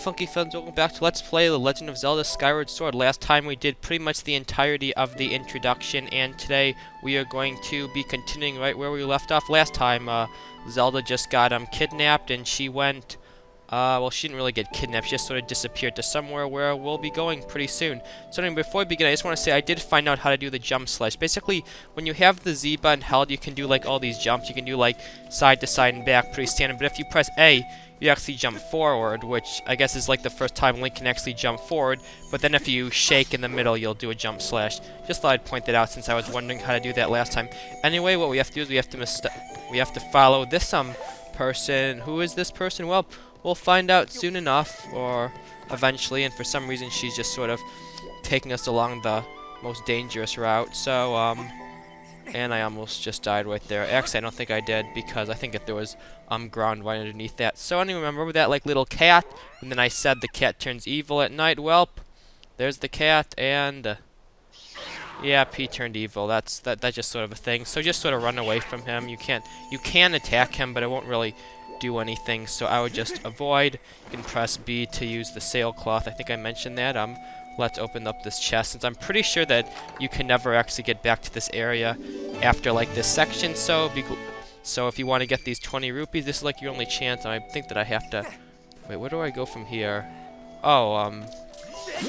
funky friends, welcome back to Let's Play The Legend of Zelda Skyward Sword. Last time we did pretty much the entirety of the introduction, and today we are going to be continuing right where we left off last time. Zelda just got kidnapped, and she went, well, she didn't really get kidnapped, she just sort of disappeared to somewhere where we'll be going pretty soon. So anyway, before we begin, I just want to say I did find out how to do the jump slash. Basically, when you have the Z button held, you can do like all these jumps. You can do like side to side and back, pretty standard, but if you press A, you actually jump forward, which I guess is like the first time Link can actually jump forward, but then if you shake in the middle, you'll do a jump slash. Just thought I'd point that out since I was wondering how to do that last time. Anyway, what we have to do is we have to follow this person. Who is this person? Well, we'll find out soon enough, or eventually, and for some reason she's just sort of taking us along the most dangerous route, so, and I almost just died right there. Actually, I don't think I did, because I think that there was ground right underneath that. So anyway, remember that like little cat? And then I said the cat turns evil at night. Well, there's the cat, and yeah, P turned evil. That's just sort of a thing. So just sort of run away from him. You can attack him, but it won't really do anything. So I would just avoid. You can press B to use the sailcloth. I think I mentioned that. Let's open up this chest, since I'm pretty sure that you can never actually get back to this area after like this section. So if you want to get these 20 rupees, this is like your only chance. And I think that I have to. Wait, where do I go from here? Oh,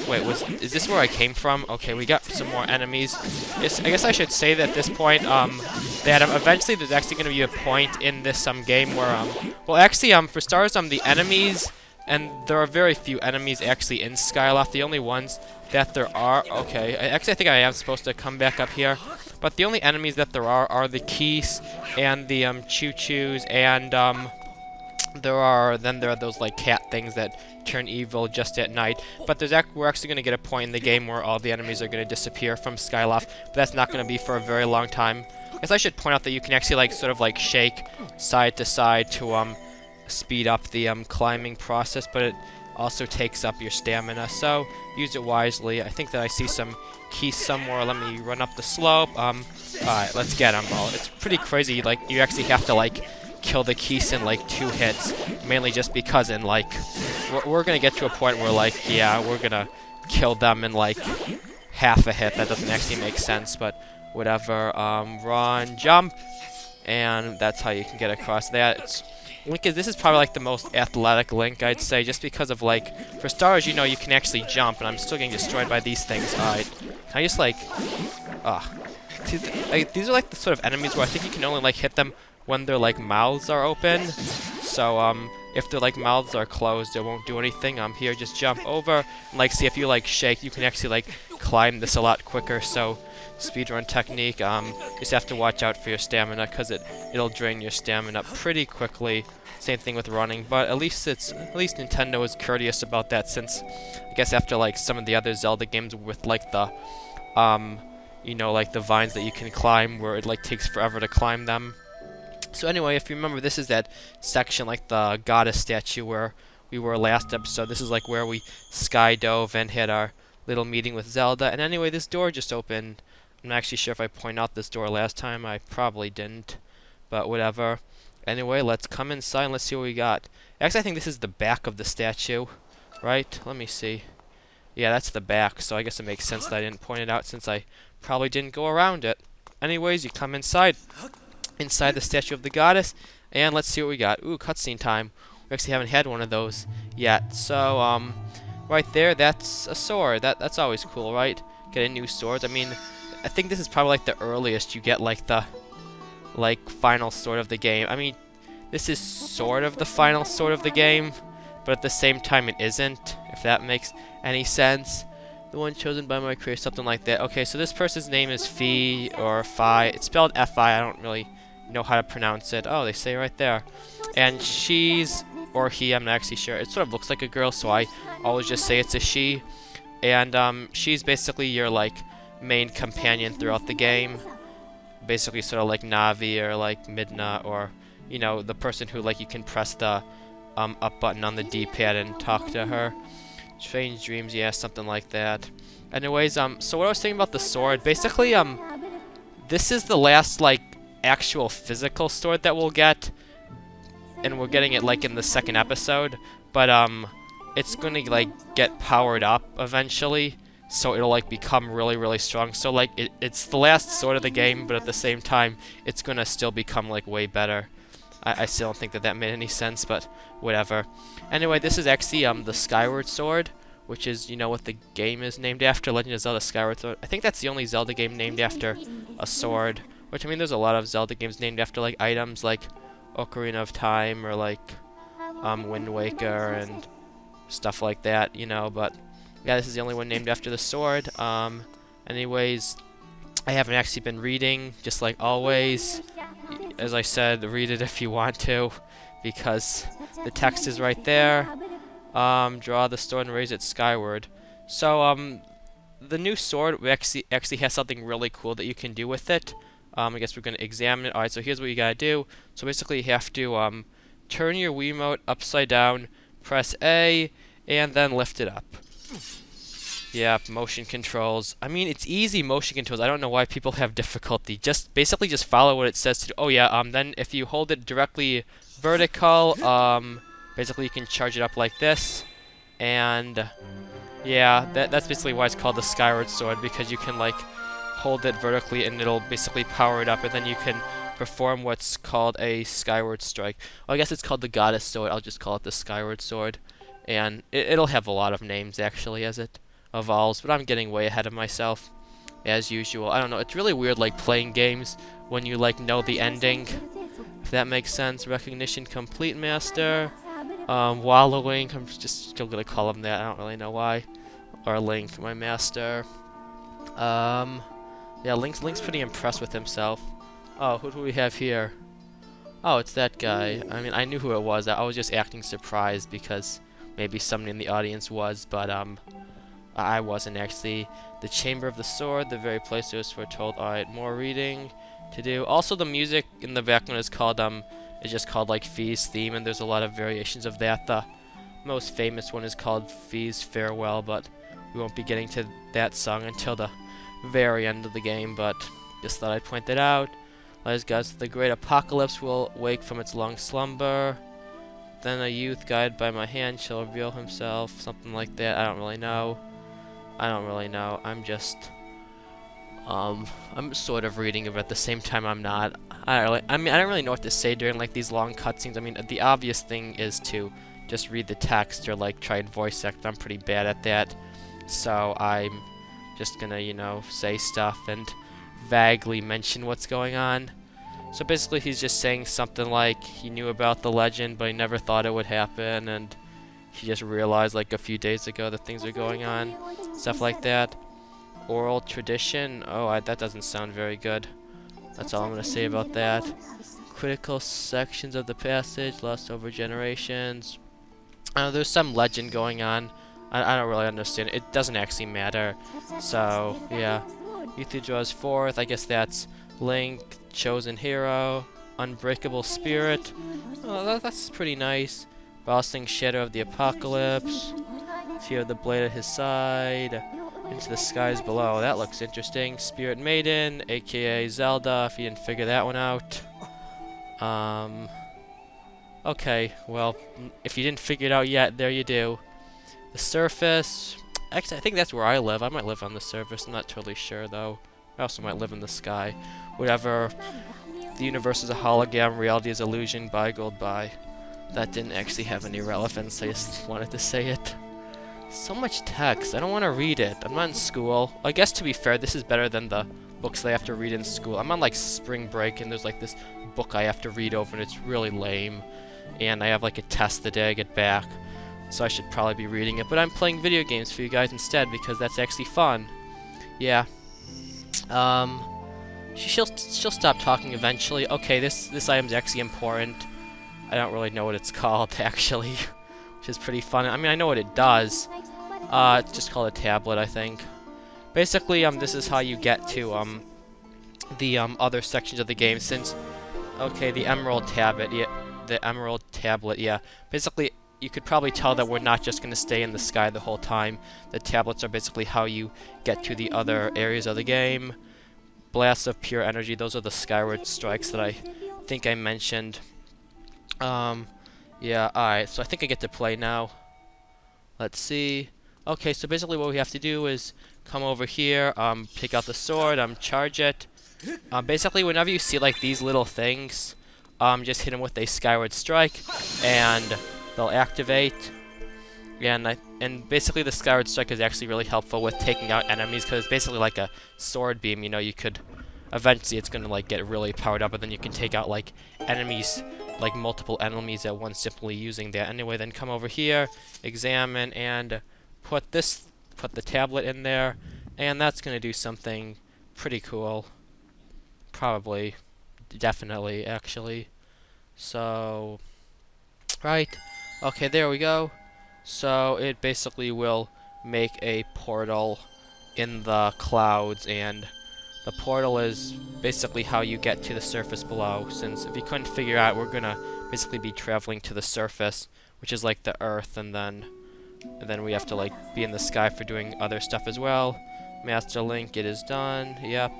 wait, is this where I came from? Okay, we got some more enemies. I guess I should say that at this point, that eventually there's actually going to be a point in this game where well, actually, for stars, the enemies. And there are very few enemies actually in Skyloft. The only ones that there are... Okay, I think I am supposed to come back up here. But the only enemies that there are the Keese and the Choo-Choos, and there are those like cat things that turn evil just at night. But we're actually going to get a point in the game where all the enemies are going to disappear from Skyloft. But that's not going to be for a very long time. I guess I should point out that you can actually like sort of like shake side to side to speed up the climbing process, but it also takes up your stamina, so use it wisely. I think that I see some keys somewhere. Let me run up the slope. Alright, let's get them. Well, it's pretty crazy, like you actually have to like kill the keys in like 2 hits, mainly just because in like we're gonna get to a point where like, yeah, we're gonna kill them in like half a hit. That doesn't actually make sense, but whatever. Run, jump, and that's how you can get across that. This is probably like the most athletic Link, I'd say, just because of like, for stars, you know, you can actually jump, and I'm still getting destroyed by these things. Alright, can I just like, these are like the sort of enemies where I think you can only like hit them when their like mouths are open. So if their like mouths are closed, it won't do anything. Here, just jump over, and like see if you like shake, you can actually like climb this a lot quicker. So speedrun technique, just have to watch out for your stamina, because it'll drain your stamina pretty quickly. Same thing with running, but at least Nintendo is courteous about that, since I guess after like some of the other Zelda games with like the you know, like the vines that you can climb where it like takes forever to climb them. So anyway, if you remember, this is that section, like the goddess statue where we were last episode. This is like where we skydove and had our little meeting with Zelda. And anyway, this door just opened. I'm not actually sure if I pointed out this door last time. I probably didn't, but whatever. Anyway, let's come inside and let's see what we got. Actually, I think this is the back of the statue, right? Let me see. Yeah, that's the back, so I guess it makes sense that I didn't point it out, since I probably didn't go around it. Anyways, you come inside the statue of the goddess, and let's see what we got. Ooh, cutscene time. We actually haven't had one of those yet. So, right there, that's a sword. That's always cool, right? Getting new swords. I mean, I think this is probably like the earliest you get like the final sword of the game. I mean, this is sort of the final sword of the game, but at the same time it isn't, if that makes any sense. The one chosen by my creator, something like that. Okay, so this person's name is Fi, or Fi. It's spelled F-I. I don't really know how to pronounce it. Oh, they say it right there. And she's, or he, I'm not actually sure. It sort of looks like a girl, so I always just say it's a she. And she's basically your like main companion throughout the game. Basically sort of like Navi or like Midna, or you know, the person who like you can press the up button on the D-pad and talk to her. Strange dreams, yeah, something like that. Anyways, so what I was saying about the sword, basically this is the last like actual physical sword that we'll get, and we're getting it like in the second episode, but it's gonna like get powered up eventually, so it'll like become really really strong. So like it's the last sword of the game, but at the same time it's gonna still become like way better. I still don't think that made any sense, but whatever. Anyway, this is actually the Skyward Sword, which is, you know, what the game is named after, Legend of Zelda Skyward Sword. I think that's the only Zelda game named after a sword, which, I mean, there's a lot of Zelda games named after, like, items, like Ocarina of Time, or, like, Wind Waker, and stuff like that, you know, but, yeah, this is the only one named after the sword. Anyways, I haven't actually been reading, just like always. As I said, read it if you want to, because the text is right there. Draw the sword and raise it skyward. So, the new sword actually has something really cool that you can do with it. I guess we're going to examine it. Alright, so here's what you gotta do. So basically you have to, turn your Wiimote upside down, press A, and then lift it up. Yeah, motion controls. I mean, it's easy motion controls. I don't know why people have difficulty. Basically just follow what it says to do. Oh yeah, then if you hold it directly vertical, basically you can charge it up like this. And yeah, that's basically why it's called the Skyward Sword, because you can like hold it vertically and it'll basically power it up, and then you can perform what's called a Skyward Strike. Well, I guess it's called the Goddess Sword. I'll just call it the Skyward Sword. And it'll have a lot of names actually as it evolves, but I'm getting way ahead of myself as usual. I don't know, it's really weird like playing games when you like know the ending, if that makes sense. Recognition complete, master. Wallowing, I'm just still gonna call him that, I don't really know why. Or Link, my master. Yeah, Link's pretty impressed with himself. Oh, who do we have here? Oh, it's that guy. I mean, I knew who it was. I was just acting surprised because maybe somebody in the audience was, but I wasn't actually. The Chamber of the Sword, the very place it was foretold. Alright, more reading to do. Also, the music in the background is called, it's just called, like, Fee's Theme, and there's a lot of variations of that. The most famous one is called Fee's Farewell, but we won't be getting to that song until the very end of the game, but just thought I'd point that out. As gods, the great apocalypse will wake from its long slumber. Then a youth guided by my hand shall reveal himself. Something like that. I don't really know. I'm just, I'm sort of reading it, but at the same time I'm not. I don't really know what to say during like these long cutscenes. I mean, the obvious thing is to just read the text or like try and voice act. I'm pretty bad at that, so I'm just gonna, you know, say stuff and vaguely mention what's going on. So basically he's just saying something like he knew about the legend, but he never thought it would happen, and he just realized like a few days ago that things are going on. Stuff like that. Oral tradition. Oh, that doesn't sound very good. That's all I'm going to say about that. Critical sections of the passage, lost over generations. There's some legend going on. I don't really understand. It doesn't actually matter. So, yeah. Yuthi draws forth. I guess that's Link, chosen hero, unbreakable spirit. Oh, that's pretty nice. Bossing shadow of the apocalypse. Fear of the blade at his side. Into the skies below. That looks interesting. Spirit Maiden, aka Zelda, if you didn't figure that one out. Okay, well, if you didn't figure it out yet, there you do. The surface. Actually, I think that's where I live. I might live on the surface. I'm not totally sure, though. I also might live in the sky. Whatever. The universe is a hologram. Reality is illusion. Buy gold, buy. That didn't actually have any relevance. I just wanted to say it. So much text. I don't want to read it. I'm not in school. I guess to be fair, this is better than the books that I have to read in school. I'm on like spring break and there's like this book I have to read over and it's really lame. And I have like a test the day I get back. So I should probably be reading it. But I'm playing video games for you guys instead because that's actually fun. Yeah. She'll stop talking eventually. Okay, this item's actually important. I don't really know what it's called actually. Which is pretty fun. I mean, I know what it does. It's just called a tablet, I think. Basically, this is how you get to, the, other sections of the game, since, okay, the Emerald Tablet, yeah. Basically, you could probably tell that we're not just going to stay in the sky the whole time. The tablets are basically how you get to the other areas of the game. Blasts of pure energy, those are the Skyward Strikes that I think I mentioned. Yeah, alright, so I think I get to play now. Let's see. Okay, so basically what we have to do is come over here, take out the sword, charge it. Basically, whenever you see like these little things, just hit them with a Skyward Strike, and they'll activate. And basically the Skyward Strike is actually really helpful with taking out enemies because it's basically like a sword beam. You know, you could eventually it's gonna like get really powered up, and then you can take out like enemies, like multiple enemies at once simply using that. Anyway, then come over here, examine, and put the tablet in there, and that's gonna do something pretty cool. Probably, definitely, actually. So, right. Okay, there we go. So it basically will make a portal in the clouds, and the portal is basically how you get to the surface below, since if you couldn't figure out, we're gonna basically be traveling to the surface, which is like the Earth, and then we have to like be in the sky for doing other stuff as well. Master Link, it is done. Yep,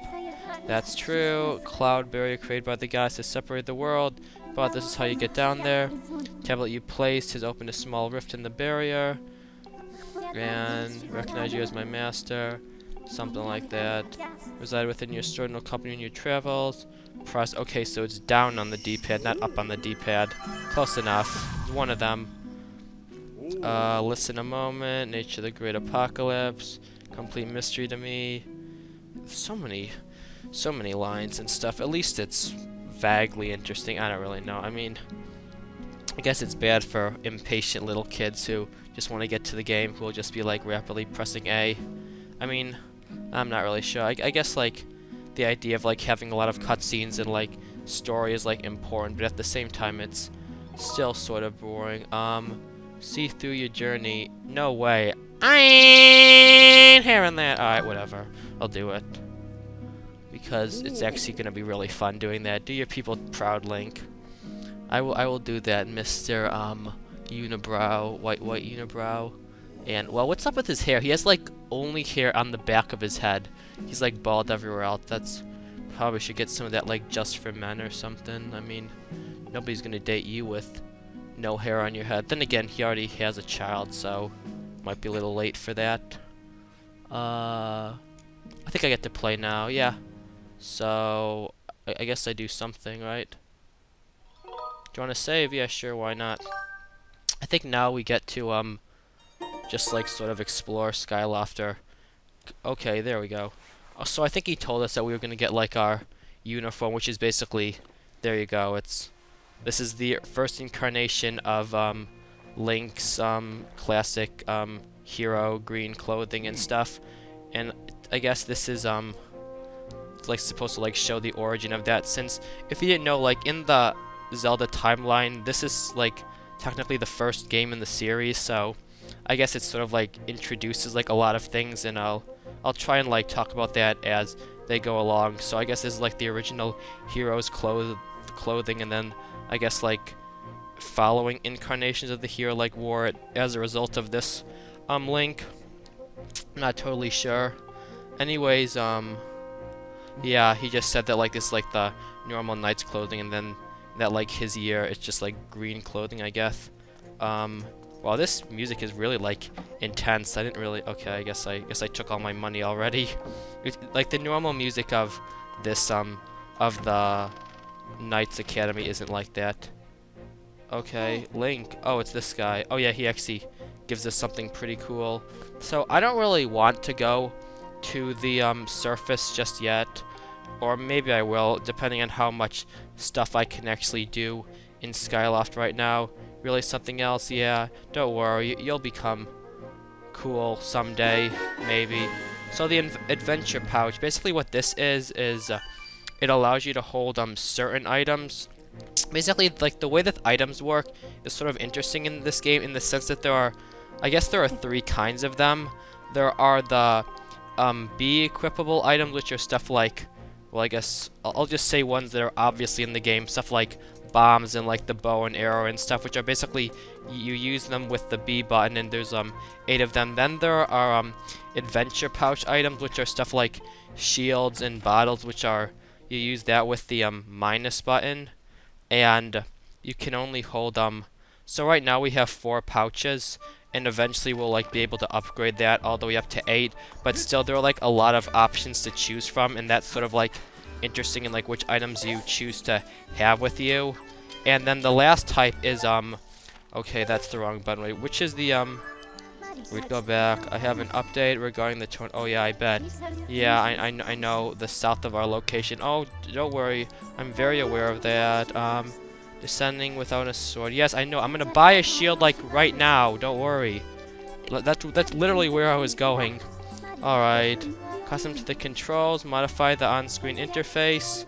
that's true. Cloud barrier created by the gods to separate the world, but this is how you get down there. Tablet you placed has opened a small rift in the barrier, and recognize you as my master. Something like that. Reside within your sword and will accompany you in your travels. Press. Okay, so it's down on the D-pad, not up on the D-pad. Close enough. It's one of them. Listen a moment. Nature of the Great Apocalypse. Complete mystery to me. So many lines and stuff. At least it's vaguely interesting. I don't really know. I mean, I guess it's bad for impatient little kids who just want to get to the game, who will just be like rapidly pressing A. I mean, I'm not really sure. I guess like the idea of like having a lot of cutscenes and like story is like important, but at the same time it's still sort of boring. See through your journey. No way. I ain't hearing that. Alright, whatever. I'll do it. Because it's actually gonna be really fun doing that. Do your people proud, Link. I will do that, Mr. Unibrow, white Unibrow. And well, what's up with his hair? He has like only hair on the back of his head. He's like bald everywhere else. That's probably should get some of that like just for men or something. I mean, nobody's gonna date you with no hair on your head. Then again, he already has a child, so might be a little late for that. I think I get to play now. Yeah. So I guess I do something, right? Do you want to save? Yeah, sure. Why not? I think now we get to just like sort of explore Skylofter. Okay, there we go. So I think he told us that we were gonna get like our uniform, which is basically, there you go. This is the first incarnation of Link's classic hero green clothing and stuff, and I guess this is like supposed to like show the origin of that. Since if you didn't know, like in the Zelda timeline, this is like technically the first game in the series, so I guess it sort of like introduces like a lot of things, and I'll try and like talk about that as they go along. So I guess this is like the original hero's clothing, and then I guess like following incarnations of the hero like wore it as a result of this Link. I'm not totally sure. Anyways, yeah, he just said that like this like the normal knight's clothing, and then that like his year it's just like green clothing, I guess. Wow, this music is really like intense. I didn't really. Okay, I guess I took all my money already. Like the normal music of this of the Knights Academy isn't like that. Okay, Link. Oh, it's this guy. Oh yeah, he actually gives us something pretty cool. So I don't really want to go to the surface just yet, or maybe I will, depending on how much stuff I can actually do in Skyloft right now. Really something else? Yeah, don't worry, you'll become cool someday, maybe. So the adventure pouch, basically what this is it allows you to hold certain items. Basically, like the way that items work is sort of interesting in this game, in the sense that I guess there are three kinds of them. There are the B equipable items, which are stuff like, well, I guess I'll just say ones that are obviously in the game, stuff like bombs and like the bow and arrow and stuff, which are basically you use them with the B button, and there's 8 of them. Then there are adventure pouch items, which are stuff like shields and bottles, which are you use that with the minus button, and you can only hold so right now we have 4 pouches, and eventually we'll like be able to upgrade that all the way up to 8. But still, there are like a lot of options to choose from, and that's sort of like interesting in like which items you choose to have with you. And then the last type is okay, that's the wrong button. Wait, which is the we'd go back. I have an update regarding the torn. Oh yeah, I bet. Yeah, I know the south of our location. Oh, don't worry, I'm very aware of that. Descending without a sword. Yes, I know. I'm gonna buy a shield like right now. Don't worry. That's literally where I was going. All right. Custom to the controls. Modify the on-screen interface.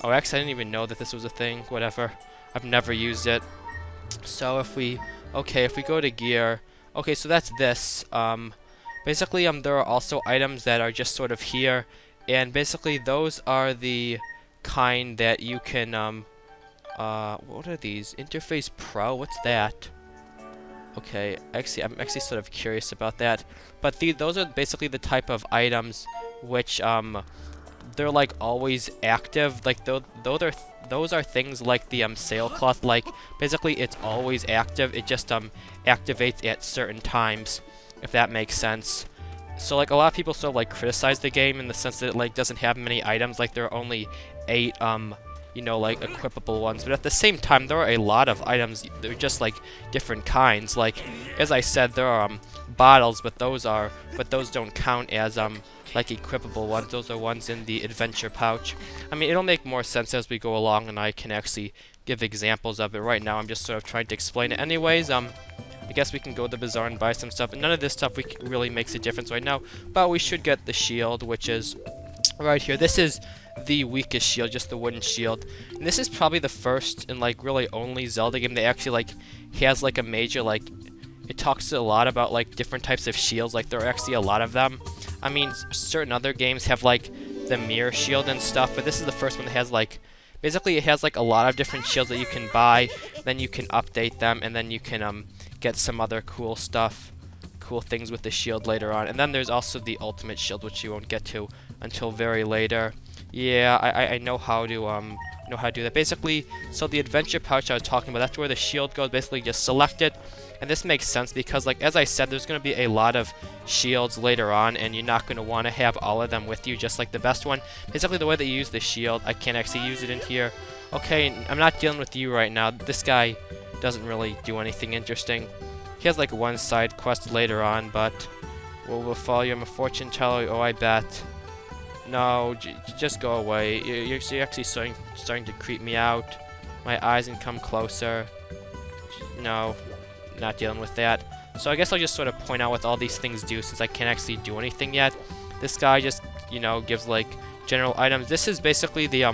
Oh, actually, I didn't even know that this was a thing. Whatever. I've never used it. So if we go to gear. Okay, so that's this. Basically, there are also items that are just sort of here, and basically those are the kind that you can what are these? Interface Pro? What's that? Okay, actually, I'm actually sort of curious about that. But those are basically the type of items which they're like always active. Like those are things like the sailcloth. Like basically, it's always active. It just activates at certain times, if that makes sense. So like a lot of people sort of like criticize the game in the sense that it like doesn't have many items. Like there are only 8 you know, like equipable ones, but at the same time there are a lot of items. They're just like different kinds. Like as I said, there are bottles, but those don't count as like equipable ones. Those are ones in the adventure pouch. I mean, it'll make more sense as we go along, and I can actually give examples of it. Right now I'm just sort of trying to explain it. Anyways, I guess we can go to the bazaar and buy some stuff, and none of this stuff really makes a difference right now, but we should get the shield, which is right here. This is the weakest shield, just the wooden shield. And this is probably the first and like really only Zelda game that actually like has like a major like it talks a lot about like different types of shields. Like there are actually a lot of them. I mean, certain other games have like the mirror shield and stuff, but this is the first one that has like basically it has like a lot of different shields that you can buy, then you can update them, and then you can get some other cool stuff, cool things with the shield later on. And then there's also the ultimate shield, which you won't get to until very later. Yeah, I know how to do that. Basically, so the adventure pouch I was talking about, that's where the shield goes. Basically, just select it, and this makes sense because, like as I said, there's going to be a lot of shields later on, and you're not going to want to have all of them with you, just like the best one. Basically, the way that you use the shield, I can't actually use it in here. Okay, I'm not dealing with you right now. This guy doesn't really do anything interesting. He has like one side quest later on, but we'll follow you. I'm a fortune teller. Oh, I bet. No, just go away. You're actually starting to creep me out. My eyes can come closer. No, not dealing with that. So I guess I'll just sort of point out what all these things do, since I can't actually do anything yet. This guy just, you know, gives like general items. This is basically the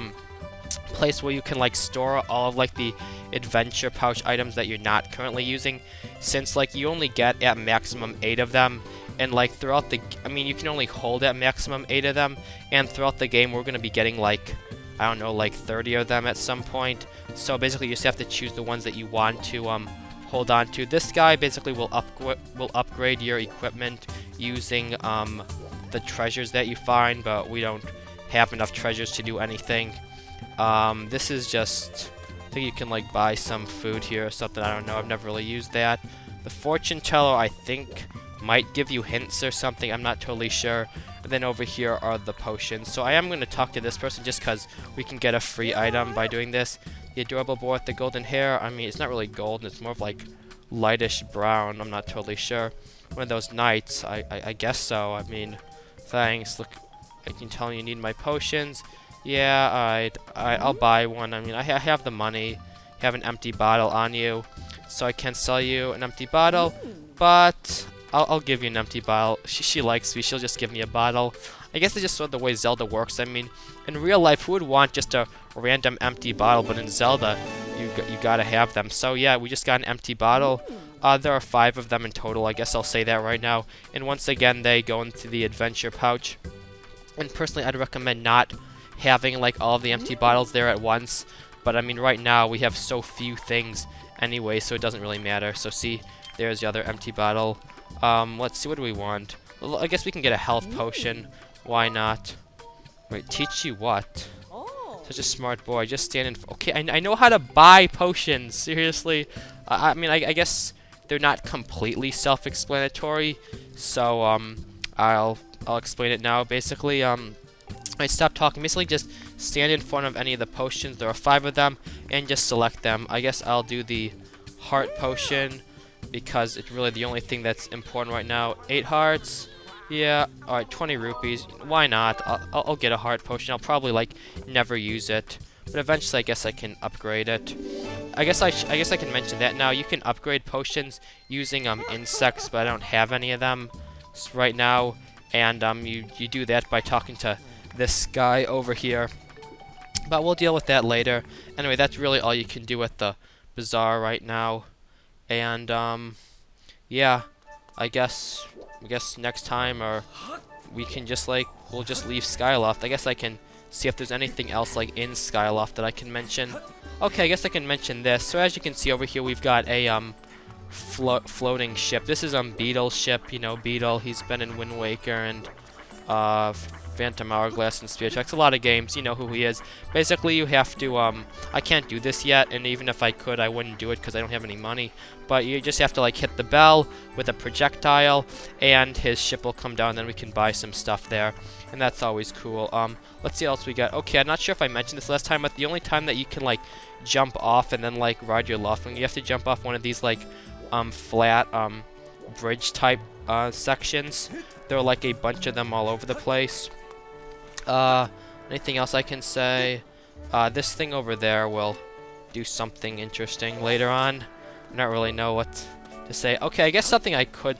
place where you can like store all of like the adventure pouch items that you're not currently using, since like you only get at maximum 8 of them. And like throughout the, I mean, you can only hold at maximum 8 of them, and throughout the game we're going to be getting like, I don't know, like 30 of them at some point. So basically you just have to choose the ones that you want to hold on to. This guy basically will upgrade your equipment using the treasures that you find, but we don't have enough treasures to do anything. This is just, I think you can like buy some food here or something. I don't know, I've never really used that. The fortune teller, I think, might give you hints or something. I'm not totally sure. And then over here are the potions. So I am going to talk to this person just because we can get a free item by doing this. The adorable boy with the golden hair. I mean, it's not really golden. It's more of like lightish brown. I'm not totally sure. One of those knights. I guess so. I mean, thanks. Look, I can tell you need my potions. Yeah, alright. I'll buy one. I mean, I have the money. You have an empty bottle on you, so I can sell you an empty bottle. But I'll give you an empty bottle. She likes me. She'll just give me a bottle. I guess it's just sort of the way Zelda works. I mean, in real life, who would want just a random empty bottle? But in Zelda, you gotta have them. So yeah, we just got an empty bottle. There are 5 of them in total. I guess I'll say that right now. And once again, they go into the adventure pouch. And personally, I'd recommend not having like all of the empty bottles there at once. But I mean, right now we have so few things anyway, so it doesn't really matter. So see, there's the other empty bottle. Let's see, what do we want? Well, I guess we can get a health potion. Why not? Wait, teach you what? Such a smart boy. Just stand in. Okay, I know how to buy potions. Seriously. I mean, I guess they're not completely self-explanatory. So I'll explain it now. Basically, I stop talking. Basically, just stand in front of any of the potions. There are 5 of them, and just select them. I guess I'll do the heart potion because it's really the only thing that's important right now. 8 hearts. Yeah, alright, 20 rupees. Why not? I'll get a heart potion. I'll probably, like, never use it. But eventually, I guess I can upgrade it. I guess I can mention that now. You can upgrade potions using, insects, but I don't have any of them right now. And, you do that by talking to this guy over here. But we'll deal with that later. Anyway, that's really all you can do with the bazaar right now. And, yeah, I guess next time, or we can just, like, we'll just leave Skyloft. I guess I can see if there's anything else, like, in Skyloft that I can mention. Okay, I guess I can mention this. So as you can see over here, we've got a, floating ship. This is, Beetle's ship. You know, Beetle, he's been in Wind Waker and, Phantom Hourglass and Spirit Tracks. A lot of games, you know who he is. Basically, you have to, I can't do this yet, and even if I could, I wouldn't do it because I don't have any money. But you just have to, like, hit the bell with a projectile, and his ship will come down, and then we can buy some stuff there. And that's always cool. Let's see what else we got. Okay, I'm not sure if I mentioned this last time, but the only time that you can, like, jump off and then, like, ride your loft wing, you have to jump off one of these, like, flat, bridge-type, sections. There are, like, a bunch of them all over the place. Anything else I can say? This thing over there will do something interesting later on. I don't really know what to say. Okay, I guess something I could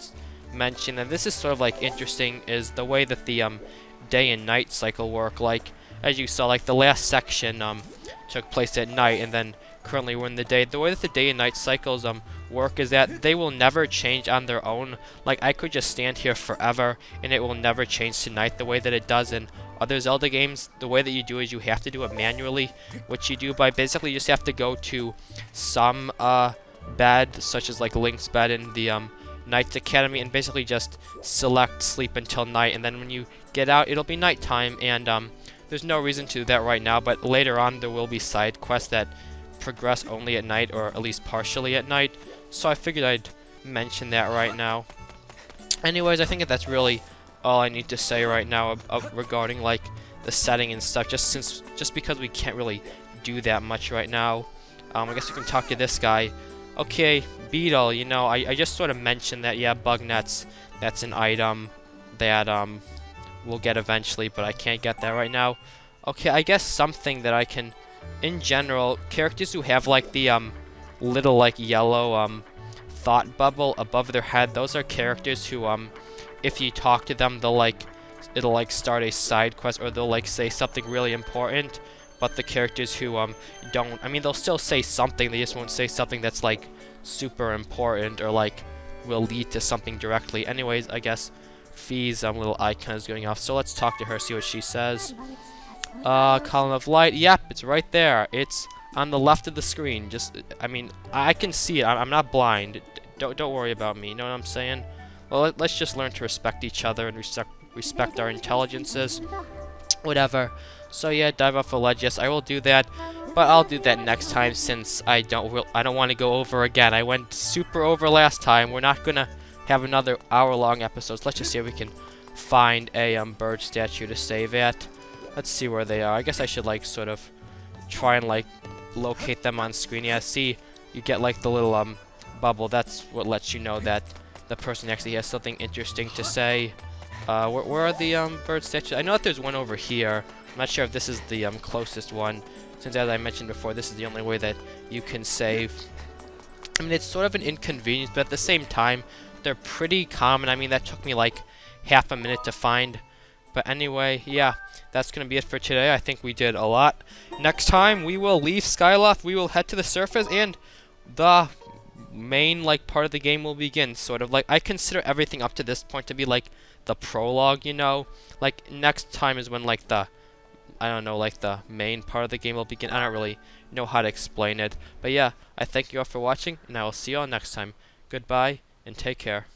mention, and this is sort of, like, interesting, is the way that the, day and night cycle work. Like, as you saw, like, the last section, took place at night, and then currently we're in the day. The way that the day and night cycles, work is that they will never change on their own. Like, I could just stand here forever, and it will never change to night the way that it does in other Zelda games. The way that you do is you have to do it manually, which you do by basically you just have to go to some bed, such as like Link's bed in the Knight's Academy, and basically just select sleep until night, and then when you get out, it'll be nighttime. And there's no reason to do that right now, but later on there will be side quests that progress only at night, or at least partially at night. So I figured I'd mention that right now. Anyways, I think that that's really all I need to say right now regarding like the setting and stuff, just because we can't really do that much right now. I guess we can talk to this guy. Okay, Beetle, you know, I just sort of mentioned that, yeah, bug nets, that's an item that we'll get eventually, but I can't get that right now. Okay, I guess something that I can, in general, characters who have like the little like yellow thought bubble above their head, those are characters who if you talk to them, it'll like start a side quest, or they'll like say something really important. But the characters who don't, I mean, they'll still say something, they just won't say something that's like super important or like will lead to something directly. Anyways, I guess Fee's little icon is going off, so let's talk to her, see what she says. Column of light, yep, it's right there. It's on the left of the screen. Just, I mean, I can see it. I'm not blind. Don't worry about me. You know what I'm saying? Well, let's just learn to respect each other and respect our intelligences. Whatever. So yeah, dive off a ledge. Yes, I will do that, but I'll do that next time since I don't want to go over again. I went super over last time. We're not gonna have another hour-long episode. Let's just see if we can find a bird statue to save at. Let's see where they are. I guess I should like sort of try and like locate them on screen. Yeah, see, you get like the little bubble. That's what lets you know that the person actually has something interesting to say. Where are the bird statues? I know that there's one over here. I'm not sure if this is the closest one, since as I mentioned before, this is the only way that you can save. I mean, it's sort of an inconvenience, but at the same time, they're pretty common. I mean, that took me like half a minute to find. But anyway, yeah, that's going to be it for today. I think we did a lot. Next time, we will leave Skyloft, we will head to the surface, and the main like part of the game will begin. Sort of like, I consider everything up to this point to be like the prologue, you know? Like, next time is when like the, I don't know, like the main part of the game will begin. I don't really know how to explain it. But yeah, I thank you all for watching, and I will see you all next time. Goodbye, and take care.